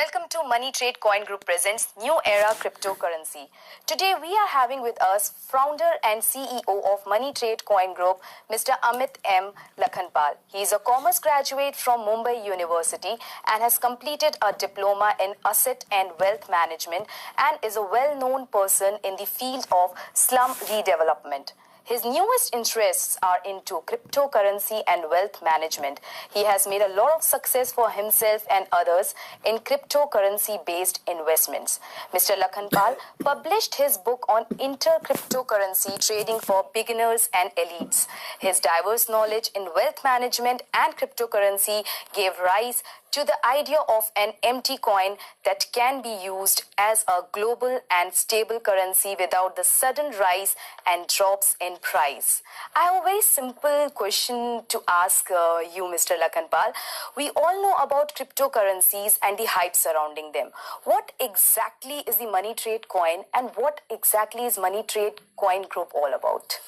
Welcome to Money Trade Coin Group presents New Era Cryptocurrency. Today we are having with us founder and CEO of Money Trade Coin Group, Mr. Amit M. Lakhanpal. He is a commerce graduate from Mumbai University and has completed a diploma in asset and wealth management and is a well-known person in the field of slum redevelopment. His newest interests are into cryptocurrency and wealth management. He has made a lot of success for himself and others in cryptocurrency-based investments. Mr. Lakhanpal published his book on cryptocurrency trading for beginners and elites. His diverse knowledge in wealth management and cryptocurrency gave rise to the idea of an empty coin that can be used as a global and stable currency without the sudden rise and drops in price. I have a very simple question to ask you, Mr. Lakhanpal. We all know about cryptocurrencies and the hype surrounding them. What exactly is the Money Trade Coin and what exactly is Money Trade Coin Group all about?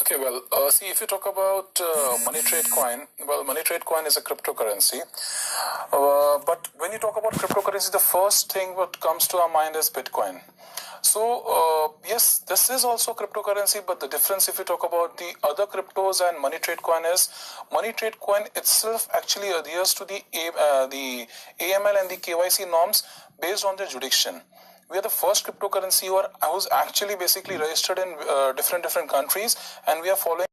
Okay, well, if you talk about Money Trade Coin, well, Money Trade Coin is a cryptocurrency. But when you talk about cryptocurrency, the first thing what comes to our mind is Bitcoin. So, yes, this is also cryptocurrency, but the difference if you talk about the other cryptos and Money Trade Coin is, Money Trade Coin itself actually adheres to the AML and the KYC norms based on the jurisdiction. We are the first cryptocurrency who's actually basically registered in different countries, and we are following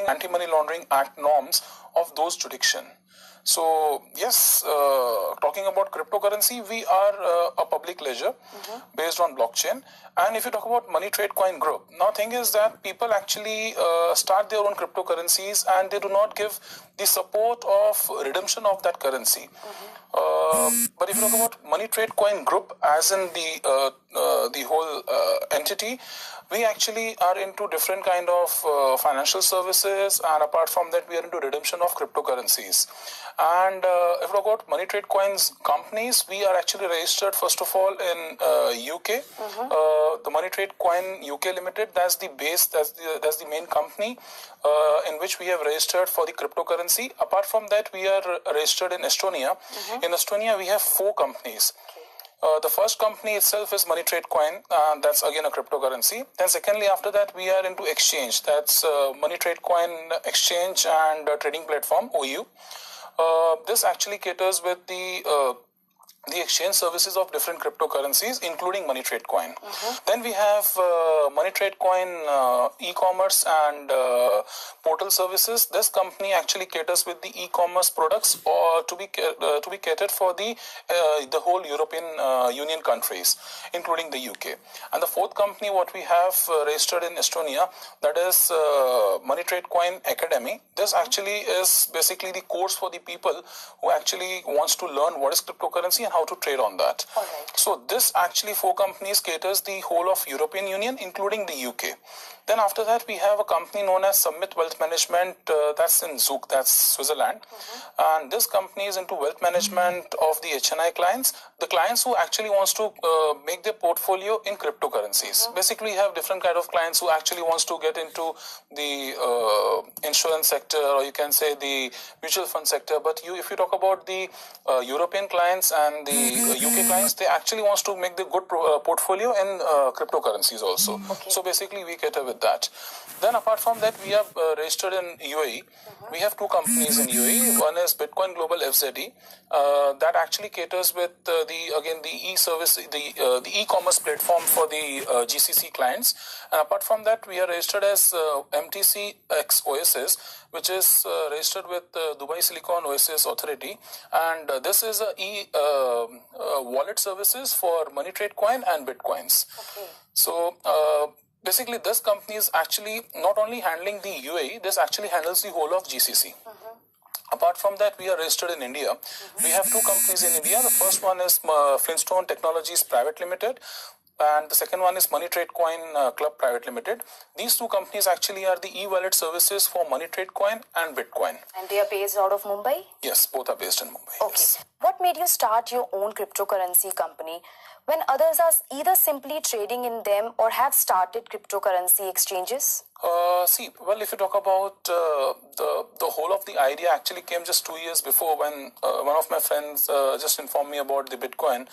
Anti-Money Laundering Act norms of those jurisdictions. So yes, talking about cryptocurrency, we are a public ledger based on blockchain. And if you talk about Money Trade Coin Group, now thing is that people actually start their own cryptocurrencies and they do not give the support of redemption of that currency. But if you talk about Money Trade Coin Group, as in the whole entity, we actually are into different kind of financial services, and apart from that, we are into redemption of cryptocurrencies. And if you talk about Money Trade Coins companies, we are actually registered first of all in UK. The Money Trade Coin UK Limited, that's the base, that's the main company in which we have registered for the cryptocurrency. Apart from that, we are registered in Estonia. In Estonia, we have 4 companies. The first company itself is Money Trade Coin, that's again a cryptocurrency. Then secondly, after that, we are into exchange. That's Money Trade Coin Exchange and Trading Platform, OU. This actually caters with the exchange services of different cryptocurrencies, including Money Trade Coin. Then we have Money Trade Coin e-commerce and portal services. This company actually caters with the e-commerce products or to be catered for the whole European Union countries, including the UK. And the fourth company what we have registered in Estonia, that is Money Trade Coin Academy. This actually is basically the course for the people who actually wants to learn what is cryptocurrency and how to trade on that. All right. So this actually 4 companies caters the whole of European Union, including the UK. Then after that, we have a company known as Summit Wealth Management, that's in Zug, that's Switzerland. And this company is into wealth management of the HNI clients, the clients who actually wants to make their portfolio in cryptocurrencies. Basically, we have different kind of clients who actually wants to get into the insurance sector, or you can say the mutual fund sector. But if you talk about the European clients and the UK clients, they actually wants to make the good portfolio in cryptocurrencies also. So basically, we cater with that. Then apart from that, we are registered in UAE. We have 2 companies in UAE. One is Bitcoin Global FZE, that actually caters with the e-service, the e-commerce platform for the GCC clients. And apart from that, we are registered as MTC X OSS, which is registered with Dubai Silicon Oasis Authority. And this is a wallet services for Money Trade Coin and Bitcoins. So basically, this company is actually not only handling the UAE, this actually handles the whole of GCC. Apart from that, we are registered in India. We have 2 companies in India. The first one is Flintstone Technologies Private Limited, and the second one is Money Trade Coin Club Private Limited. These 2 companies actually are the e-wallet services for Money Trade Coin and Bitcoin. And they are based out of Mumbai? Yes, both are based in Mumbai. Okay. Yes. What made you start your own cryptocurrency company when others are either simply trading in them or have started cryptocurrency exchanges? Well, if you talk about the the whole of the idea actually came just 2 years before when one of my friends just informed me about the Bitcoin,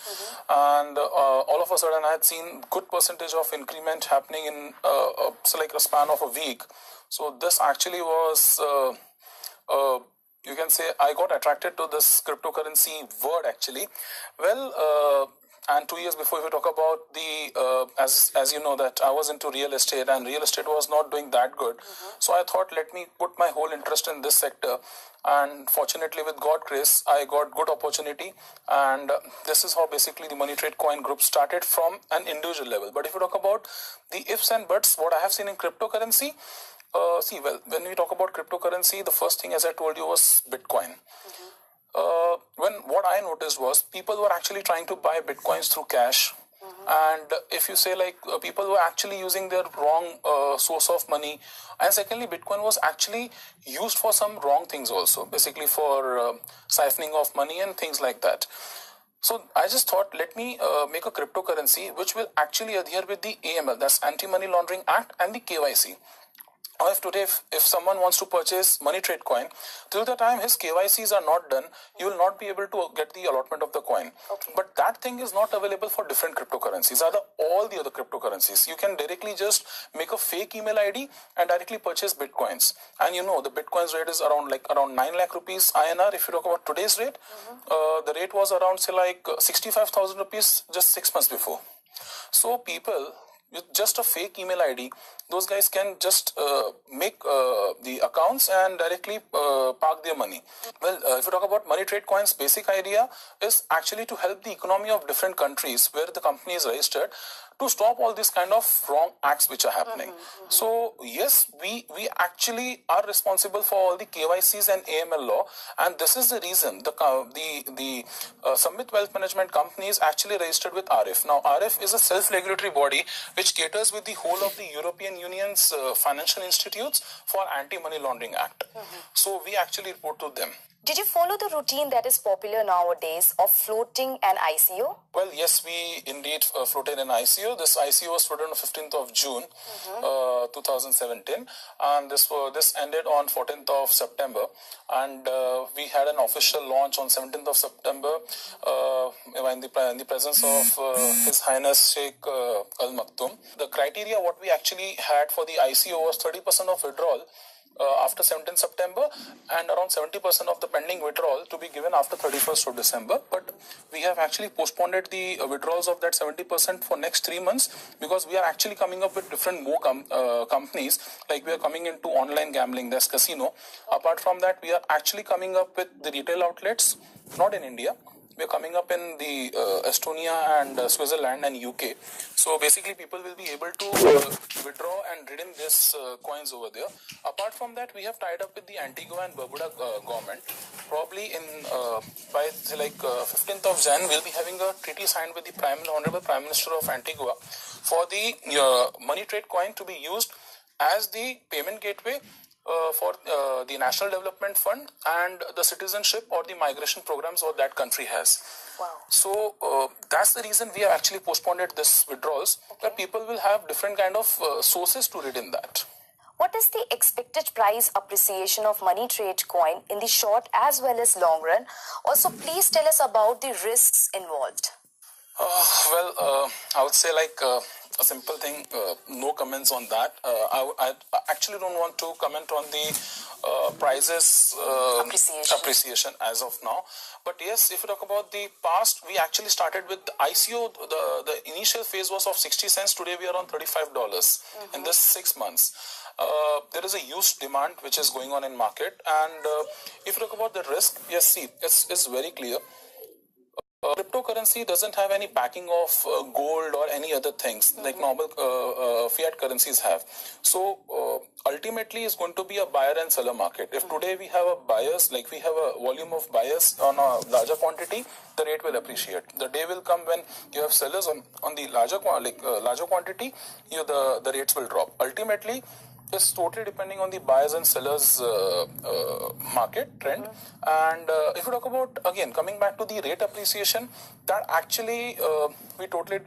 and all of a sudden I had seen good percentage of increment happening in so like a span of a week. So this actually was, you can say, I got attracted to this cryptocurrency word actually. Well, and 2 years before, if we talk about the, as you know, that I was into real estate and real estate was not doing that good. So I thought, let me put my whole interest in this sector. And fortunately, with God grace, I got good opportunity. And this is how basically the Money Trade Coin Group started from an individual level. But if you talk about the ifs and buts, what I have seen in cryptocurrency, when we talk about cryptocurrency, the first thing, as I told you, was Bitcoin. When what I noticed was people were actually trying to buy Bitcoins through cash. And if you say like people were actually using their wrong source of money. And secondly, Bitcoin was actually used for some wrong things also, basically for siphoning of money and things like that. So I just thought, let me make a cryptocurrency which will actually adhere with the AML, that's Anti-Money Laundering Act, and the KYC. Now, if today, if someone wants to purchase Money Trade Coin, till the time his KYCs are not done, you will not be able to get the allotment of the coin. Okay. But that thing is not available for different cryptocurrencies, all the other cryptocurrencies. You can directly just make a fake email ID and directly purchase Bitcoins. And you know, the Bitcoin's rate is around 9 lakh rupees INR. If you talk about today's rate, the rate was around, say, like 65,000 rupees just 6 months before. So people, with just a fake email ID, those guys can just make the accounts and directly park their money. Well, if you talk about Money Trade Coin's basic idea is actually to help the economy of different countries where the company is registered to stop all these kind of wrong acts which are happening. So yes, we actually are responsible for all the KYCs and AML law, and this is the reason the Summit Wealth Management Company is actually registered with RF. Now RF is a self-regulatory body which caters with the whole of the European Union's financial institutes for Anti-Money Laundering Act. So we actually report to them. Did you follow the routine that is popular nowadays of floating an ICO? Well, yes, we indeed floated an ICO. This ICO was floated on 15th of June, 2017, and this ended on 14th of September. And we had an official launch on 17th of September in the presence of His Highness Sheikh Al Maktoum. The criteria what we actually had for the ICO was 30% of withdrawal after 17th September and around 70% of the pending withdrawal to be given after 31st of December. But we have actually postponed the withdrawals of that 70% for next 3 months because we are actually coming up with different more companies. Like we are coming into online gambling, there's casino. Apart from that, we are actually coming up with the retail outlets, not in India. We're coming up in the Estonia and Switzerland and UK. So basically people will be able to withdraw and redeem these coins over there. Apart from that, we have tied up with the Antigua and Barbuda government. Probably in by like 15th of Jan, we'll be having a treaty signed with the Honorable Prime Minister of Antigua for the Money Trade Coin to be used as the payment gateway for the National Development Fund and the citizenship or the migration programs what that country has. Wow. So that's the reason we have actually postponed this withdrawals, that people will have different kind of sources to redeem that. What is the expected price appreciation of Money Trade Coin in the short as well as long run? Also, please tell us about the risks involved. I would say like a simple thing, no comments on that. I actually don't want to comment on the prices appreciation as of now. But yes, if you talk about the past, we actually started with the ICO. The initial phase was of 60 cents. Today we are on $35 in this 6 months. There is a huge demand which is going on in market. And if you talk about the risk, yes, see, it's very clear. Cryptocurrency doesn't have any backing of gold or any other things like normal fiat currencies have. So ultimately it's going to be a buyer and seller market. If today we have a buyers, like we have a volume of buyers on a larger quantity, the rate will appreciate. The day will come when you have sellers on the larger quantity, the rates will drop. Ultimately, it's totally depending on the buyers and sellers market trend. And if you talk about, again, coming back to the rate appreciation, that actually we totally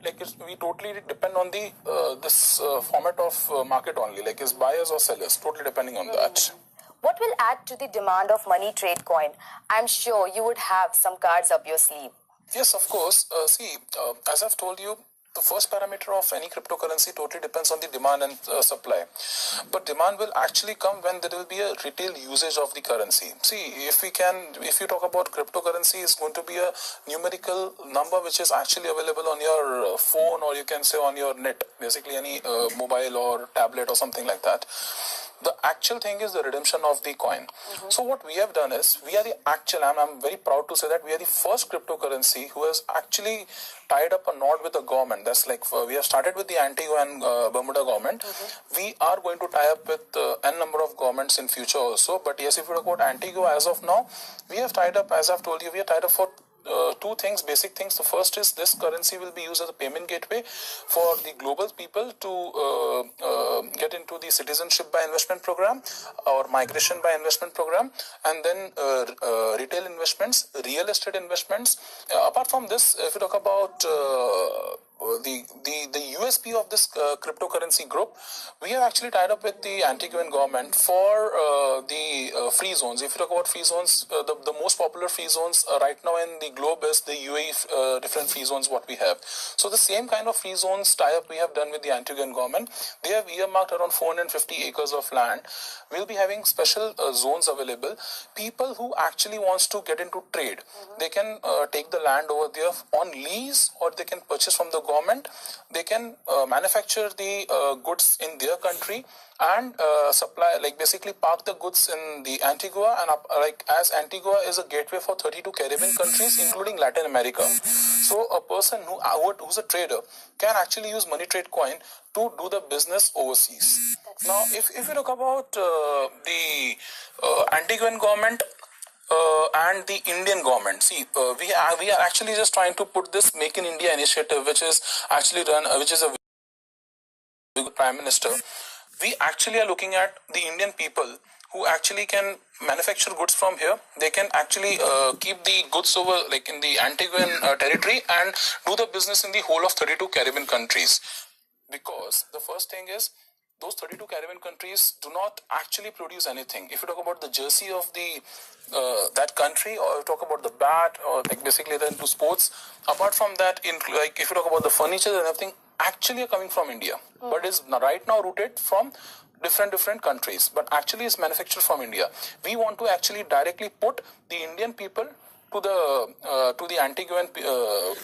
depend on the this format of market only, like is buyers or sellers, totally depending on that. What will add to the demand of money trade coin? I'm sure you would have some cards up your sleeve. Yes, of course. As I've told you, the first parameter of any cryptocurrency totally depends on the demand and supply. But demand will actually come when there will be a retail usage of the currency. See, if you talk about cryptocurrency, it's going to be a numerical number which is actually available on your phone, or you can say on your net, basically any mobile or tablet or something like that. The actual thing is the redemption of the coin. So what we have done is, we are the actual, and I'm very proud to say that we are the first cryptocurrency who has actually tied up a knot with the government. That's like, we have started with the Antigua and Bermuda government. We are going to tie up with n number of governments in future also. But yes, if you talk about Antigua as of now, we have tied up, as I've told you, we are tied up for two things, basic things. The first is this currency will be used as a payment gateway for the global people to get into the citizenship by investment program or migration by investment program, and then retail investments, real estate investments. Apart from this, if you talk about the USP of this cryptocurrency group, we have actually tied up with the Antiguan government for the free zones. If you talk about free zones, the most popular free zones right now in the globe is the UAE different free zones what we have. So the same kind of free zones tie-up we have done with the Antiguan government. They have earmarked around 450 acres of land. We'll be having special zones available. People who actually wants to get into trade, they can take the land over there on lease, or they can purchase from the government. They can manufacture the goods in their country and supply, like basically park the goods in the Antigua, and like, as Antigua is a gateway for 32 Caribbean countries including Latin America. So a person who's a trader can actually use money trade coin to do the business overseas. Now if you talk about the Antiguan government and the Indian government. See, we are actually just trying to put this Make in India initiative, which is actually which is a Prime Minister. We actually are looking at the Indian people who actually can manufacture goods from here. They can actually keep the goods over, like in the Antiguan territory, and do the business in the whole of 32 Caribbean countries. Because the first thing is, those 32 Caribbean countries do not actually produce anything. If you talk about the jersey of the that country, or talk about the bat, or like basically they're into sports, apart from that, like if you talk about the furniture and everything, actually are coming from India, but is right now rooted from different countries, but actually is manufactured from India. We want to actually directly put the Indian people to the Antiguan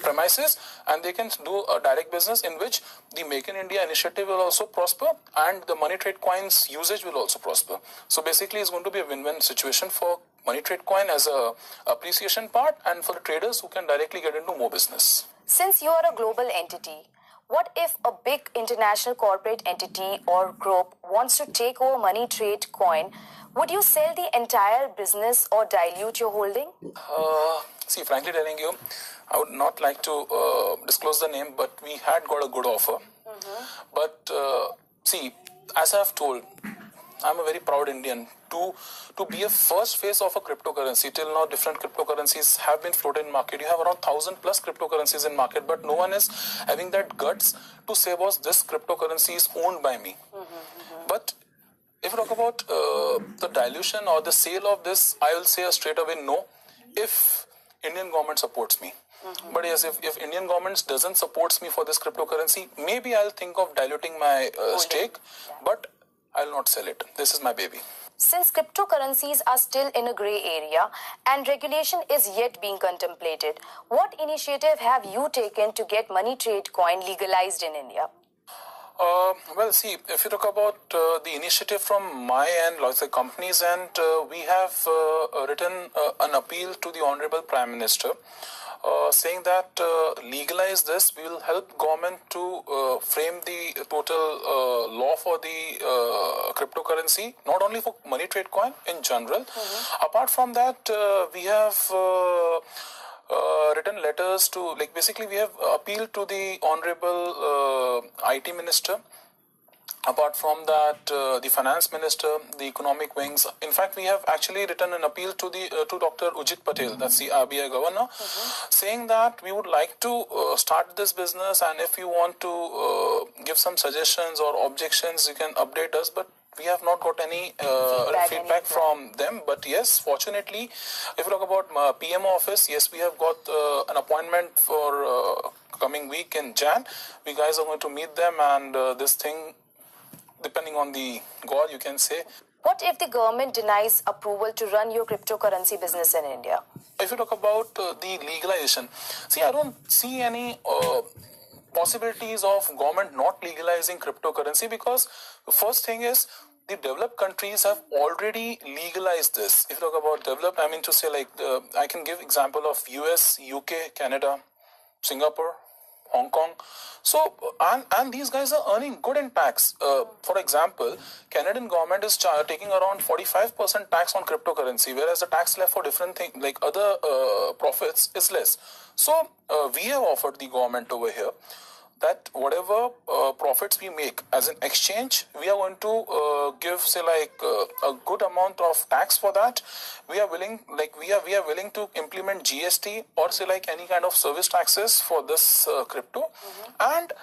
premises, and they can do a direct business in which the Make in India initiative will also prosper, and the money trade coins usage will also prosper. So basically, it's going to be a win-win situation for money trade coin as a appreciation part, and for the traders who can directly get into more business. Since you are a global entity, what if a big international corporate entity or group wants to take over money trade coin? Would you sell the entire business or dilute your holding? See, frankly telling you, I would not like to disclose the name, but we had got a good offer. But see, as I have told, I'm a very proud Indian. To be a first face of a cryptocurrency, till now different cryptocurrencies have been floated in market. You have around 1,000 plus cryptocurrencies in market, but no one is having that guts to say, boss, this cryptocurrency is owned by me. But if you talk about the dilution or the sale of this, I will say a straight away no, if Indian government supports me. But yes, if Indian government doesn't supports me for this cryptocurrency, maybe I'll think of diluting my stake, but I'll not sell it. This is my baby. Since cryptocurrencies are still in a grey area and regulation is yet being contemplated, what initiative have you taken to get money trade coin legalized in India? Well, see, if you talk about the initiative from my end, like the company's end, we have written an appeal to the Honorable Prime Minister, saying that legalize this. We will help government to frame the total law for the cryptocurrency, not only for money trade coin in general. Apart from that, we have written letters to, like basically we have appealed to the Honorable IT Minister. Apart from that, the Finance Minister, the Economic Wings. In fact, we have actually written an appeal to Dr. Ujit Patel, that's the RBI Governor, saying that we would like to start this business, and if you want to give some suggestions or objections, you can update us. But we have not got any feedback from them. But yes, fortunately, if you talk about PM office, yes, we have got an appointment for coming week in Jan. We guys are going to meet them, and this thing, depending on the God, you can say. What if the government denies approval to run your cryptocurrency business in India? If you talk about the legalization, see, I don't see any possibilities of government not legalizing cryptocurrency, because the first thing is the developed countries have already legalized this. If you talk about developed, I mean to say, like, I can give example of US, UK, Canada, Singapore, Hong Kong. So, and these guys are earning good in tax. For example, Canadian government is taking around 45% tax on cryptocurrency, whereas the tax left for different things like other profits is less. So, we have offered the government over here that whatever profits we make as an exchange, we are going to give, say, like a good amount of tax for that. We are willing, like we are willing to implement GST or say like any kind of service taxes for this crypto, and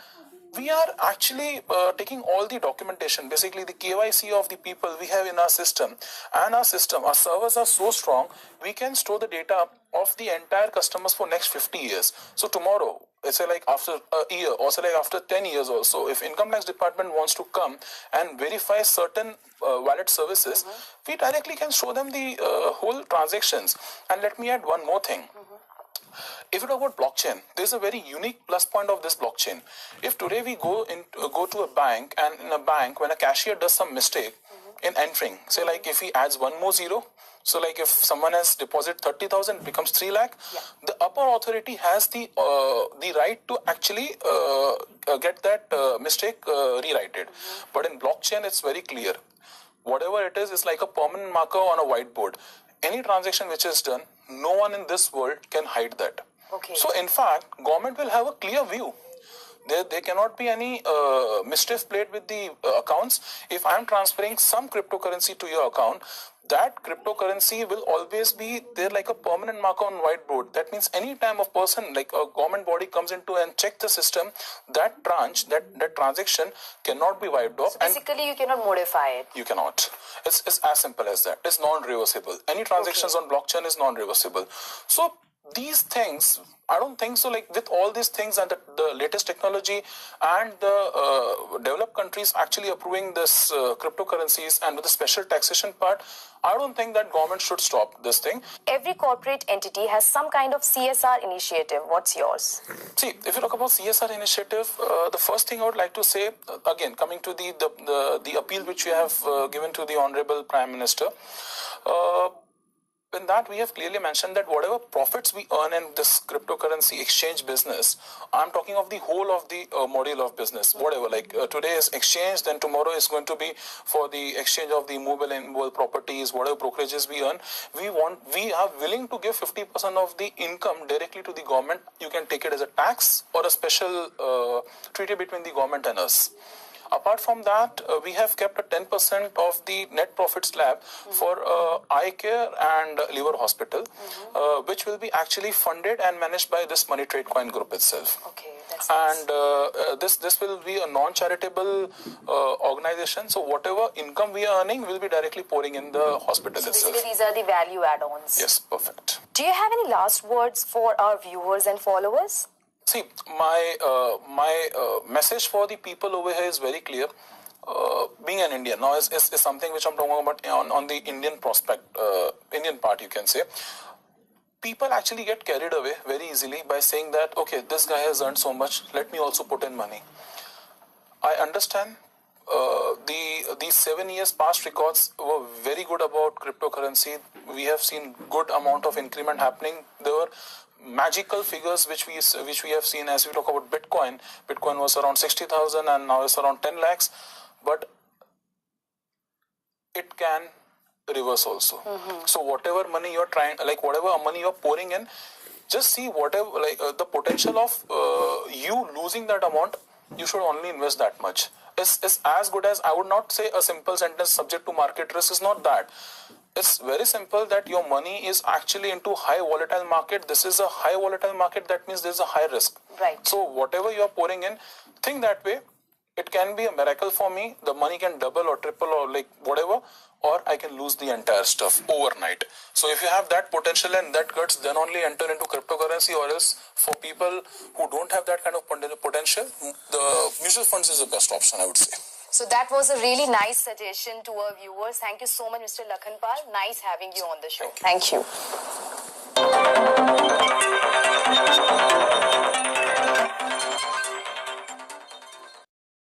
we are actually taking all the documentation, basically the KYC of the people we have in our system, and our servers are so strong, we can store the data of the entire customers for next 50 years. So tomorrow, let's say like after a year or say like after 10 years or so, if income tax department wants to come and verify certain wallet services, we directly can show them the whole transactions. And let me add one more thing. If you talk about blockchain, there's a very unique plus point of this blockchain. If today we go to a bank, and in a bank, when a cashier does some mistake in entering, say like if he adds one more zero, so like if someone has deposited 30,000, it becomes 3 lakh, the upper authority has the right to actually get that mistake rewrited. But in blockchain, it's very clear. Whatever it is like a permanent marker on a whiteboard. Any transaction which is done, no one in this world can hide that. Okay. So in fact, government will have a clear view. There cannot be any mischief played with the accounts. If I am transferring some cryptocurrency to your account, that cryptocurrency will always be there like a permanent marker on whiteboard. That means any time a person, like a government body, comes into and check the system, that transaction cannot be wiped off. So basically, you cannot modify it. You cannot. It's as simple as that. It's non-reversible. Any transactions on blockchain is non-reversible. So these things, I don't think so. Like with all these things and the latest technology and the developed countries actually approving this cryptocurrencies and with the special taxation part, I don't think that government should stop this thing. Every corporate entity has some kind of CSR initiative. What's yours? See, if you talk about CSR initiative, the first thing I would like to say, again, coming to the appeal which we have given to the Honorable Prime Minister, in that we have clearly mentioned that whatever profits we earn in this cryptocurrency exchange business, I'm talking of the whole of the module of business, whatever, like today is exchange, then tomorrow is going to be for the exchange of the movable and immovable properties, whatever brokerages we earn, we are willing to give 50% of the income directly to the government. You can take it as a tax or a special treaty between the government and us. Apart from that, we have kept a 10% of the net profit slab for eye care and liver hospital, which will be actually funded and managed by this Money Trade Coin Group itself. Okay, that's nice. And this will be a non-charitable organization. So whatever income we are earning will be directly pouring in the hospital so itself. basically, these are the value add-ons. Yes, perfect. Do you have any last words for our viewers and followers? See, my message for the people over here is very clear. Being an Indian now is something which I'm talking about on the Indian prospect, Indian part, you can say. People actually get carried away very easily by saying that, okay, this guy has earned so much, let me also put in money. I understand the 7 years past records were very good about cryptocurrency. We have seen good amount of increment happening. There were magical figures which we have seen. As we talk about Bitcoin was around 60,000 and now it's around 10 lakhs, but it can reverse also. So whatever money you're whatever money you're pouring in, just see whatever the potential of you losing that amount. You should only invest that much. It's as good as, I would not say a simple sentence subject to market risk is not that. It's very simple that your money is actually into high volatile market. This is a high volatile market. That means there's a high risk. Right. So whatever you are pouring in, think that way. it can be a miracle for me. The money can double or triple or like whatever, or I can lose the entire stuff overnight. So if you have that potential and that guts, then only enter into cryptocurrency, or else for people who don't have that kind of potential, the mutual funds is the best option, I would say. So that was a really nice suggestion to our viewers. Thank you so much, Mr. Lakhanpal. Nice having you on the show. Thank you.